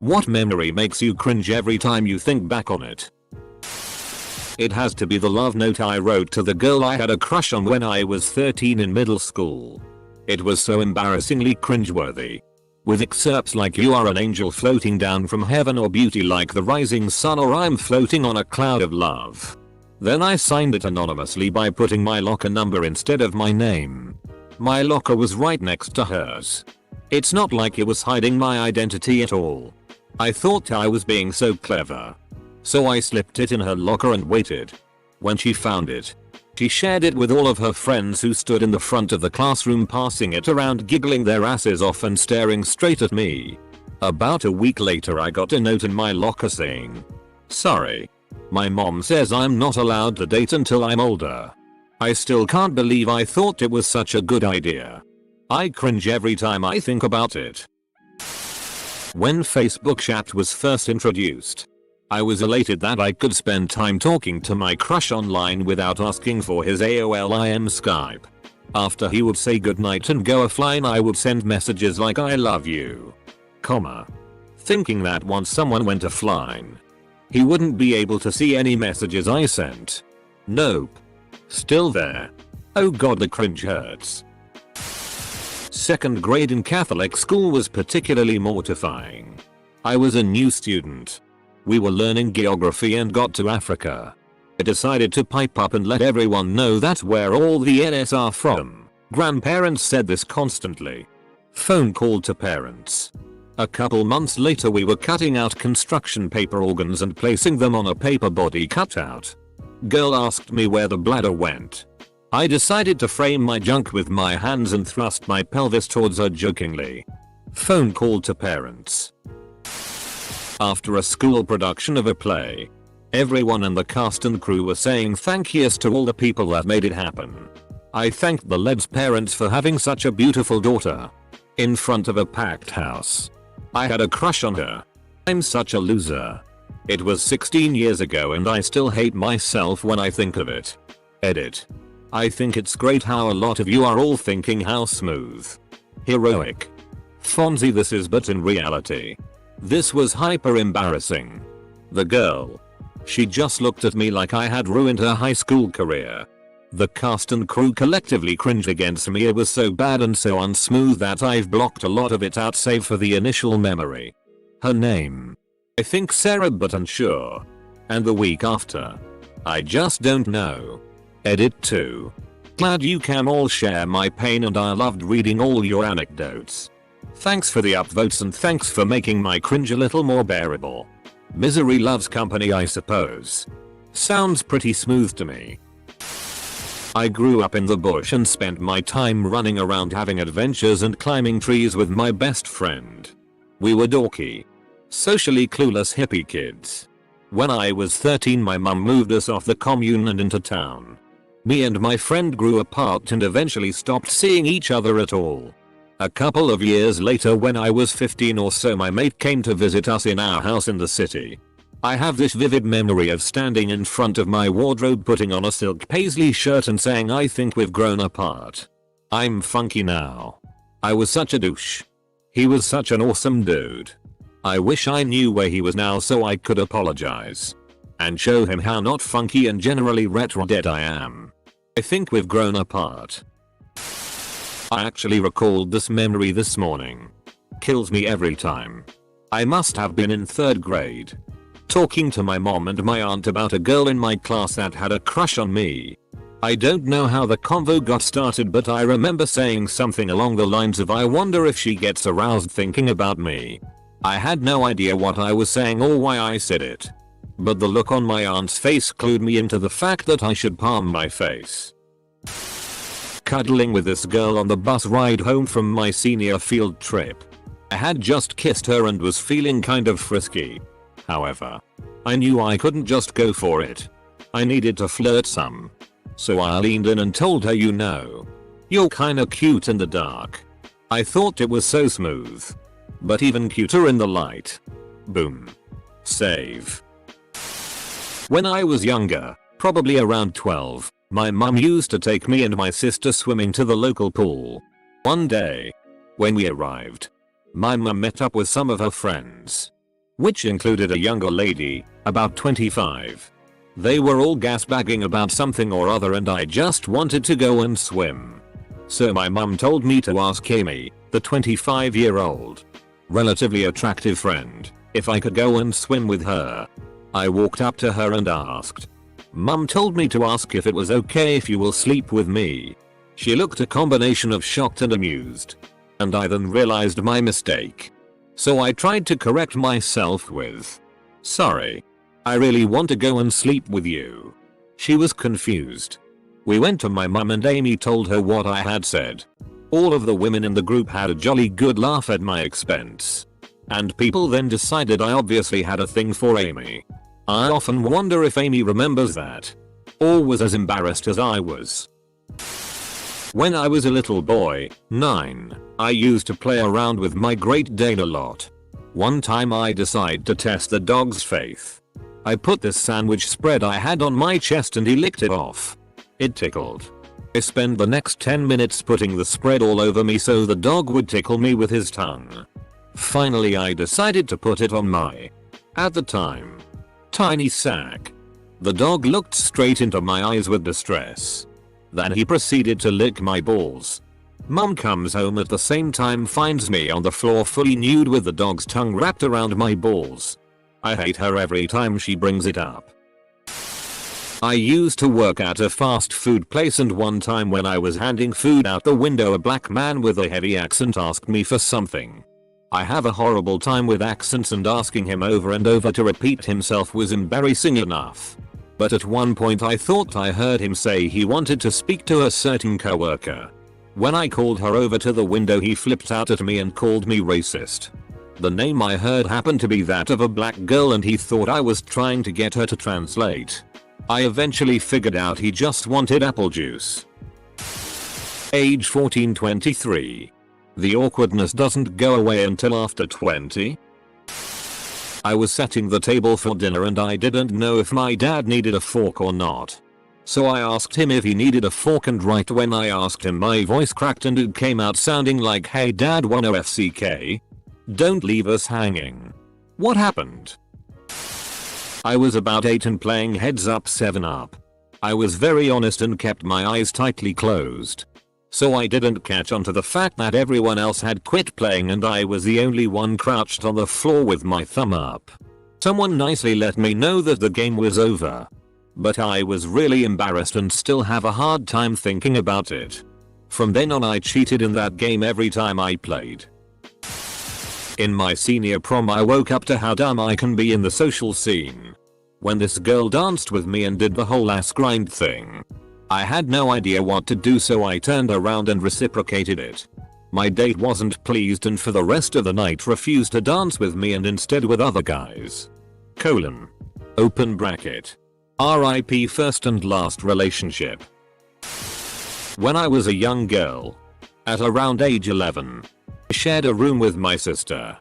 What memory makes you cringe every time you think back on it? It has to be the love note I wrote to the girl I had a crush on when I was 13 in middle school. It was so embarrassingly cringeworthy. With excerpts like "You are an angel floating down from heaven," or "Beauty like the rising sun," or "I'm floating on a cloud of love." Then I signed it anonymously by putting my locker number instead of my name. My locker was right next to hers. It's not like it was hiding my identity at all. I thought I was being so clever. So I slipped it in her locker and waited. When she found it, she shared it with all of her friends, who stood in the front of the classroom passing it around, giggling their asses off and staring straight at me. About a week later I got a note in my locker saying, "Sorry. My mom says I'm not allowed to date until I'm older." I still can't believe I thought it was such a good idea. I cringe every time I think about it. When Facebook chat was first introduced, I was elated that I could spend time talking to my crush online without asking for his AOL IM Skype. After he would say goodnight and go offline, I would send messages like "I love you," thinking that once someone went offline, he wouldn't be able to see any messages I sent. Nope. Still there. Oh god, the cringe hurts. Second grade in Catholic school was particularly mortifying. I was a new student. We were learning geography and got to Africa. I decided to pipe up and let everyone know that's where all the NS are from. Grandparents said this constantly. Phone call to parents. A couple months later we were cutting out construction paper organs and placing them on a paper body cutout. Girl asked me where the bladder went. I decided to frame my junk with my hands and thrust my pelvis towards her jokingly. Phone call to parents. After a school production of a play, everyone in the cast and crew were saying thank yous to all the people that made it happen. I thanked the lead's parents for having such a beautiful daughter. In front of a packed house. I had a crush on her. I'm such a loser. It was 16 years ago and I still hate myself when I think of it. Edit. I think it's great how a lot of you are all thinking how smooth, heroic, Fonzie this is, but in reality, this was hyper embarrassing. The girl. She just looked at me like I had ruined her high school career. The cast and crew collectively cringed against me. It was so bad and so unsmooth that I've blocked a lot of it out save for the initial memory. Her name. I think Sarah, but unsure. And the week after. I just don't know. Edit 2. Glad you can all share my pain and I loved reading all your anecdotes. Thanks for the upvotes and thanks for making my cringe a little more bearable. Misery loves company, I suppose. Sounds pretty smooth to me. I grew up in the bush and spent my time running around having adventures and climbing trees with my best friend. We were dorky, socially clueless hippie kids. When I was 13 my mum moved us off the commune and into town. Me and my friend grew apart and eventually stopped seeing each other at all. A couple of years later when I was 15 or so my mate came to visit us in our house in the city. I have this vivid memory of standing in front of my wardrobe putting on a silk paisley shirt and saying I think we've grown apart. I'm funky now. I was such a douche. He was such an awesome dude. I wish I knew where he was now so I could apologize. And show him how not funky and generally retro dead I am. I think we've grown apart. I actually recalled this memory this morning. Kills me every time. I must have been in 3rd grade. Talking to my mom and my aunt about a girl in my class that had a crush on me. I don't know how the convo got started, but I remember saying something along the lines of I wonder if she gets aroused thinking about me. I had no idea what I was saying or why I said it. But the look on my aunt's face clued me into the fact that I should palm my face. Cuddling with this girl on the bus ride home from my senior field trip. I had just kissed her and was feeling kind of frisky. However, I knew I couldn't just go for it. I needed to flirt some. So I leaned in and told her, you know, you're kinda cute in the dark. I thought it was so smooth. But even cuter in the light. Boom. Save. When I was younger, probably around 12, my mum used to take me and my sister swimming to the local pool. One day, when we arrived, my mum met up with some of her friends. which included a younger lady, about 25. They were all gasbagging about something or other and I just wanted to go and swim. So my mum told me to ask Amy, the 25-year-old, relatively attractive friend, if I could go and swim with her. I walked up to her and asked. Mum told me to ask if it was okay if you will sleep with me. She looked a combination of shocked and amused. And I then realized my mistake. So I tried to correct myself with, sorry. I really want to go and sleep with you. She was confused. We went to my mum and Amy told her what I had said. All of the women in the group had a jolly good laugh at my expense. And people then decided I obviously had a thing for Amy. I often wonder if Amy remembers that. Or was as embarrassed as I was. When I was a little boy, 9, I used to play around with my Great Dane a lot. One time I decided to test the dog's faith. I put this sandwich spread I had on my chest and he licked it off. It tickled. I spent the next 10 minutes putting the spread all over me so the dog would tickle me with his tongue. Finally I decided to put it on my, at the time, tiny sack. The dog looked straight into my eyes with distress. Then he proceeded to lick my balls. Mum comes home at the same time, finds me on the floor fully nude with the dog's tongue wrapped around my balls. I hate her every time she brings it up. I used to work at a fast food place and one time when I was handing food out the window a black man with a heavy accent asked me for something. I have a horrible time with accents and asking him over and over to repeat himself was embarrassing enough. But at one point I thought I heard him say he wanted to speak to a certain coworker. When I called her over to the window he flipped out at me and called me racist. The name I heard happened to be that of a black girl and he thought I was trying to get her to translate. I eventually figured out he just wanted apple juice. Age 14-23. The awkwardness doesn't go away until after 20. I was setting the table for dinner and I didn't know if my dad needed a fork or not. So I asked him if he needed a fork and right when I asked him my voice cracked and it came out sounding like, "Hey dad, wanna FCK? Don't leave us hanging." What happened? I was about 8 and playing Heads Up 7-Up. I was very honest and kept my eyes tightly closed. So I didn't catch on to the fact that everyone else had quit playing and I was the only one crouched on the floor with my thumb up. Someone nicely let me know that the game was over. But I was really embarrassed and still have a hard time thinking about it. From then on I cheated in that game every time I played. In my senior prom I woke up to how dumb I can be in the social scene. When this girl danced with me and did the whole ass grind thing. I had no idea what to do so I turned around and reciprocated it. My date wasn't pleased and for the rest of the night refused to dance with me and instead with other guys. Open bracket. RIP first and last relationship. When I was a young girl, at around age 11, I shared a room with my sister,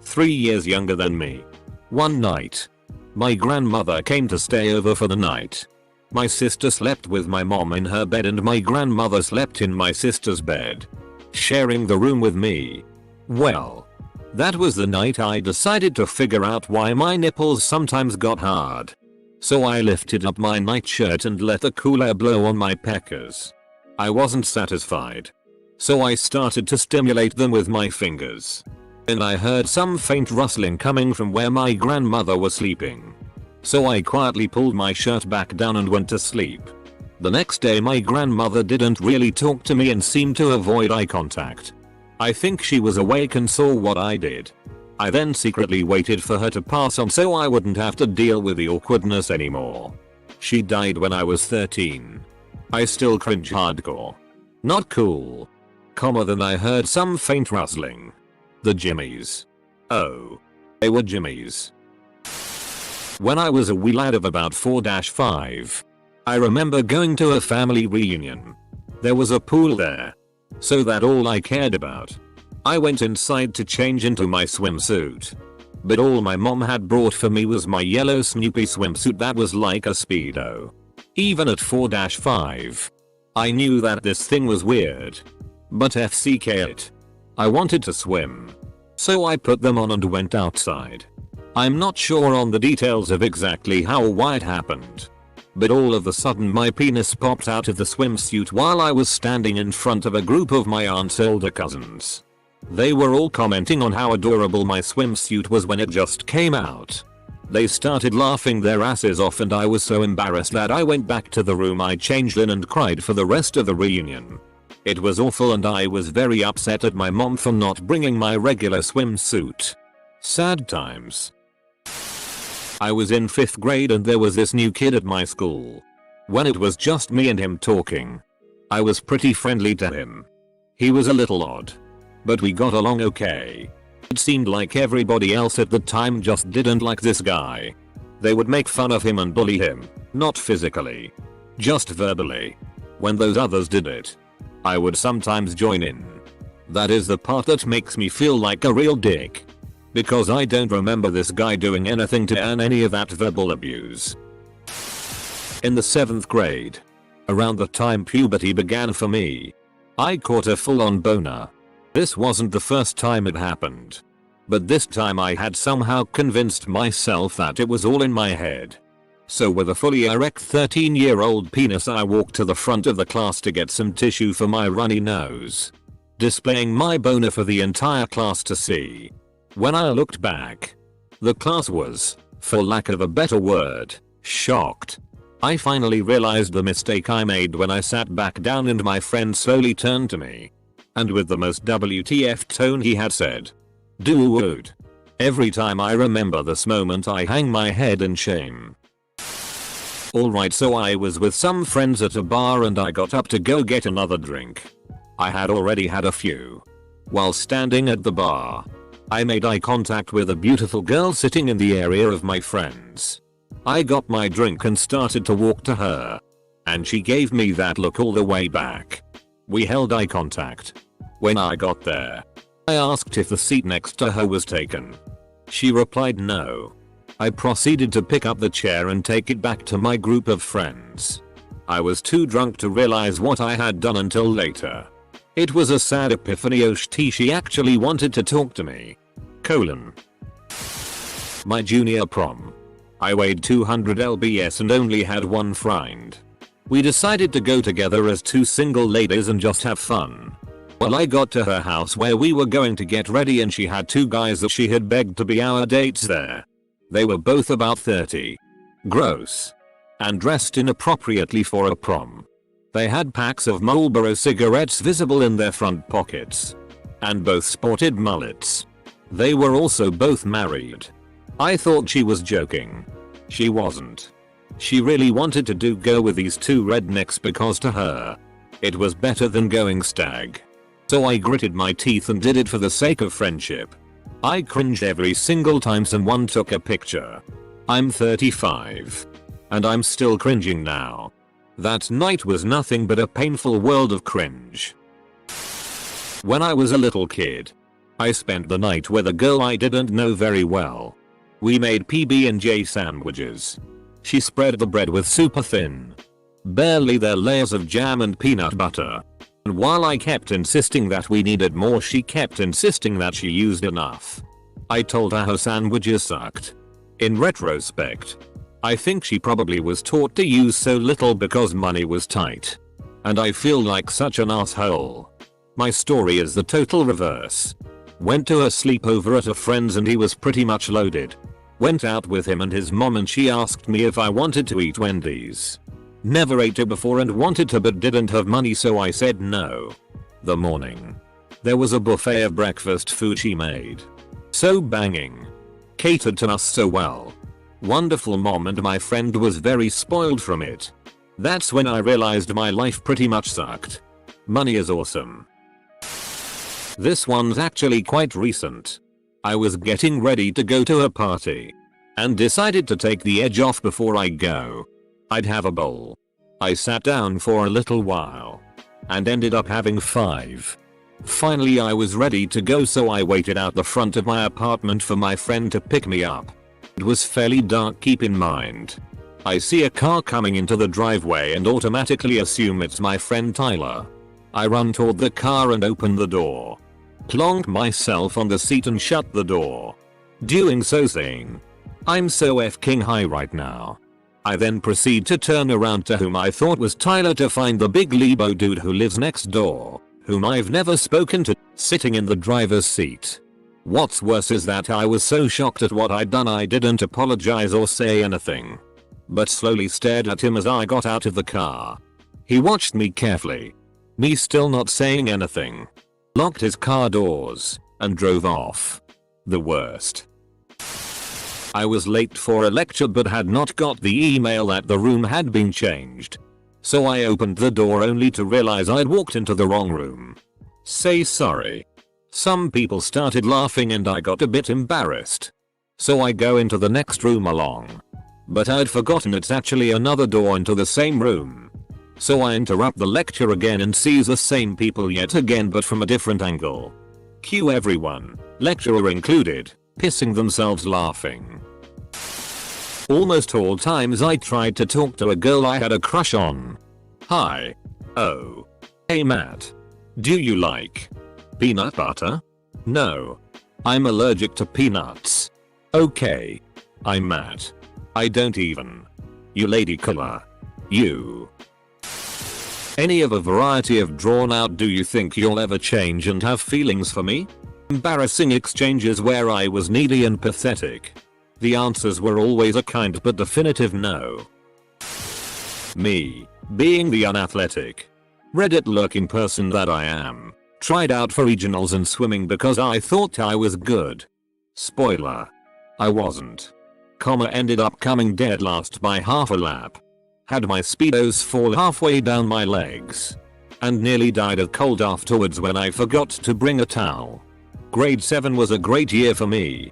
3 years younger than me. One night, my grandmother came to stay over for the night. My sister slept with my mom in her bed and my grandmother slept in my sister's bed, sharing the room with me. Well, that was the night I decided to figure out why my nipples sometimes got hard. So I lifted up my nightshirt and let the cool air blow on my peckers. I wasn't satisfied. So I started to stimulate them with my fingers. And I heard some faint rustling coming from where my grandmother was sleeping. So I quietly pulled my shirt back down and went to sleep. The next day my grandmother didn't really talk to me and seemed to avoid eye contact. I think she was awake and saw what I did. I then secretly waited for her to pass on so I wouldn't have to deal with the awkwardness anymore. She died when I was 13. I still cringe hardcore. Not cool. Then I heard some faint rustling. The jimmies. Oh. They were jimmies. When I was a wee lad of about 4-5, I remember going to a family reunion. There was a pool there. So that's all I cared about. I went inside to change into my swimsuit. But all my mom had brought for me was my yellow Snoopy swimsuit that was like a Speedo. Even at 4-5. I knew that this thing was weird. But FCK it. I wanted to swim. So I put them on and went outside. I'm not sure on the details of exactly how or why it happened. But all of a sudden my penis popped out of the swimsuit while I was standing in front of a group of my aunt's older cousins. They were all commenting on how adorable my swimsuit was when it just came out. They started laughing their asses off and I was so embarrassed that I went back to the room I changed in and cried for the rest of the reunion. It was awful and I was very upset at my mom for not bringing my regular swimsuit. Sad times. I was in 5th grade and there was this new kid at my school. When it was just me and him talking, I was pretty friendly to him. He was a little odd, but we got along okay. It seemed like everybody else at the time just didn't like this guy. They would make fun of him and bully him, not physically, just verbally. When those others did it, I would sometimes join in. That is the part that makes me feel like a real dick. Because I don't remember this guy doing anything to earn any of that verbal abuse. In the 7th grade, around the time puberty began for me, I caught a full-on boner. This wasn't the first time it happened. But this time I had somehow convinced myself that it was all in my head. So with a fully erect 13-year-old penis I walked to the front of the class to get some tissue for my runny nose, displaying my boner for the entire class to see. When I looked back, the class was, for lack of a better word, shocked. I finally realized the mistake I made when I sat back down and my friend slowly turned to me. And with the most WTF tone he had said, "Dude." Every time I remember this moment I hang my head in shame. Alright, so I was with some friends at a bar and I got up to go get another drink. I had already had a few. While standing at the bar, I made eye contact with a beautiful girl sitting in the area of my friends. I got my drink and started to walk to her. And she gave me that look all the way back. We held eye contact. When I got there, I asked if the seat next to her was taken. She replied no. I proceeded to pick up the chair and take it back to my group of friends. I was too drunk to realize what I had done until later. It was a sad epiphany. She actually wanted to talk to me. My junior prom. I weighed 200 lbs and only had one friend. We decided to go together as two single ladies and just have fun. Well, I got to her house where we were going to get ready and she had two guys that she had begged to be our dates there. They were both about 30. Gross. And dressed inappropriately for a prom. They had packs of Marlboro cigarettes visible in their front pockets. And both sported mullets. They were also both married. I thought she was joking. She wasn't. She really wanted to go with these two rednecks because to her, it was better than going stag. So I gritted my teeth and did it for the sake of friendship. I cringed every single time someone took a picture. I'm 35. And I'm still cringing now. That night was nothing but a painful world of cringe. When I was a little kid, I spent the night with a girl I didn't know very well. We made PB&J sandwiches. She spread the bread with super thin, barely there layers of jam and peanut butter. And while I kept insisting that we needed more, she kept insisting that she used enough. I told her sandwiches sucked. In retrospect, I think she probably was taught to use so little because money was tight. And I feel like such an asshole. My story is the total reverse. Went to a sleepover at a friend's and he was pretty much loaded. Went out with him and his mom and she asked me if I wanted to eat Wendy's. Never ate it before and wanted to but didn't have money, so I said no. The morning, there was a buffet of breakfast food she made. So banging. Catered to us so well. Wonderful mom, and my friend was very spoiled from it. That's when I realized my life pretty much sucked. Money is awesome. This one's actually quite recent. I was getting ready to go to a party and decided to take the edge off before I go. I'd have a bowl. I sat down for a little while and ended up having 5. Finally I was ready to go, so I waited out the front of my apartment for my friend to pick me up. It was fairly dark, keep in mind. I see a car coming into the driveway and automatically assume it's my friend Tyler. I run toward the car and open the door. Plonked myself on the seat and shut the door. doing so saying, "I'm so f***ing high right now." I then proceed to turn around to whom I thought was Tyler to find the big Lebo dude who lives next door, whom I've never spoken to, sitting in the driver's seat. What's worse is that I was so shocked at what I'd done I didn't apologize or say anything, but slowly stared at him as I got out of the car. He watched me carefully, me still not saying anything, locked his car doors, and drove off. The worst. I was late for a lecture but had not got the email that the room had been changed. So I opened the door only to realize I'd walked into the wrong room. Say sorry. Some people started laughing and I got a bit embarrassed. So I go into the next room along. But I'd forgotten it's actually another door into the same room. So I interrupt the lecture again and sees the same people yet again but from a different angle. Cue everyone, lecturer included, pissing themselves laughing. Almost all times I tried to talk to a girl I had a crush on. Hi. Oh. Hey Matt. Do you like peanut butter? No. I'm allergic to peanuts. Okay. I'm Matt. I don't even. You lady killer. You. Any of a variety of drawn out do you think you'll ever change and have feelings for me? Embarrassing exchanges where I was needy and pathetic. The answers were always a kind but definitive no. Me, being the unathletic, Reddit lurking person that I am, tried out for regionals and swimming because I thought I was good. Spoiler. I wasn't. Ended up coming dead last by half a lap. Had my speedos fall halfway down my legs. And nearly died of cold afterwards when I forgot to bring a towel. Grade 7 was a great year for me.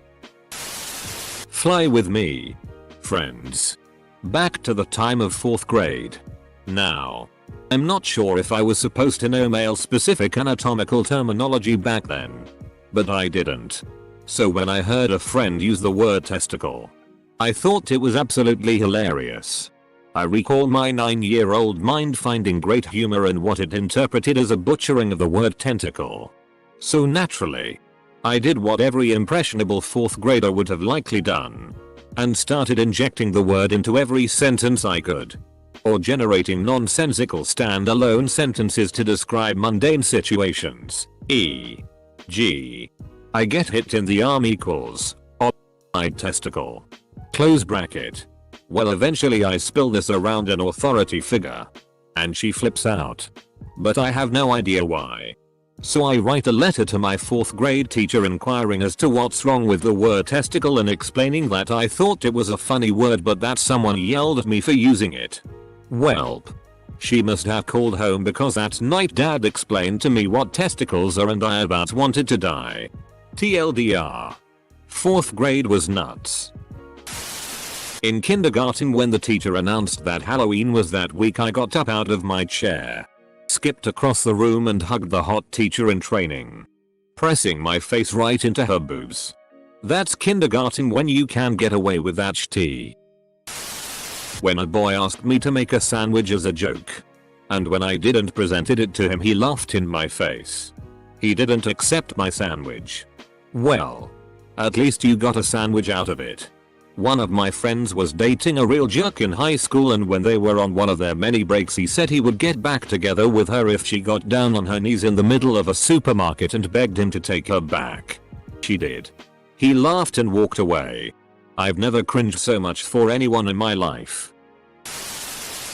Fly with me, friends. Back to the time of 4th grade. Now, I'm not sure if I was supposed to know male specific anatomical terminology back then. But I didn't. So when I heard a friend use the word testicle, I thought it was absolutely hilarious. I recall my 9-year-old mind finding great humor in what it interpreted as a butchering of the word tentacle. So naturally, I did what every impressionable 4th grader would have likely done. And started injecting the word into every sentence I could. Or generating nonsensical standalone sentences to describe mundane situations. E.g. I get hit in the arm equals my testicle. Close bracket. Well, eventually I spill this around an authority figure. And she flips out. But I have no idea why. So I write a letter to my 4th grade teacher inquiring as to what's wrong with the word testicle and explaining that I thought it was a funny word but that someone yelled at me for using it. Welp. She must have called home because that night dad explained to me what testicles are and I about wanted to die. TLDR. 4th grade was nuts. In kindergarten when the teacher announced that Halloween was that week I got up out of my chair. Skipped across the room and hugged the hot teacher in training. Pressing my face right into her boobs. That's kindergarten when you can get away with that shit. When a boy asked me to make a sandwich as a joke. And when I didn't presented it to him he laughed in my face. He didn't accept my sandwich. Well, at least you got a sandwich out of it. One of my friends was dating a real jerk in high school and when they were on one of their many breaks he said he would get back together with her if she got down on her knees in the middle of a supermarket and begged him to take her back. She did. He laughed and walked away. I've never cringed so much for anyone in my life.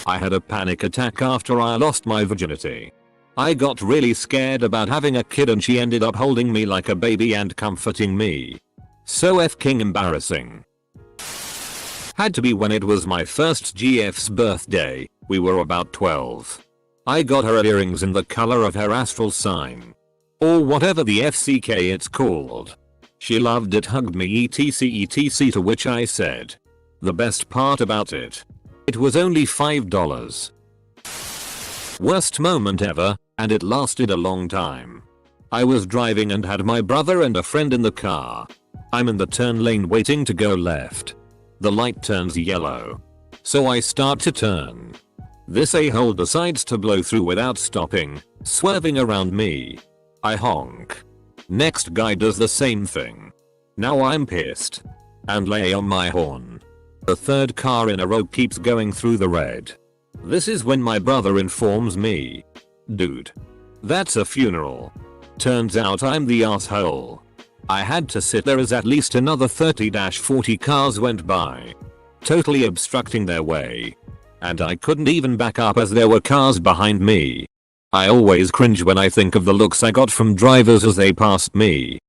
I had a panic attack after I lost my virginity. I got really scared about having a kid and she ended up holding me like a baby and comforting me. So f***ing embarrassing. Had to be when it was my first GF's birthday, we were about 12. I got her earrings in the color of her astral sign. Or whatever the FCK it's called. She loved it, hugged me etc to which I said. The best part about it. It was only $5. Worst moment ever, and it lasted a long time. I was driving and had my brother and a friend in the car. I'm in the turn lane waiting to go left. The light turns yellow. So I start to turn. This a-hole decides to blow through without stopping, swerving around me. I honk. Next guy does the same thing. Now I'm pissed and lay on my horn. The third car in a row keeps going through the red. This is when my brother informs me, "Dude, that's a funeral." Turns out I'm the asshole. I had to sit there as at least another 30-40 cars went by, totally obstructing their way. And I couldn't even back up as there were cars behind me. I always cringe when I think of the looks I got from drivers as they passed me.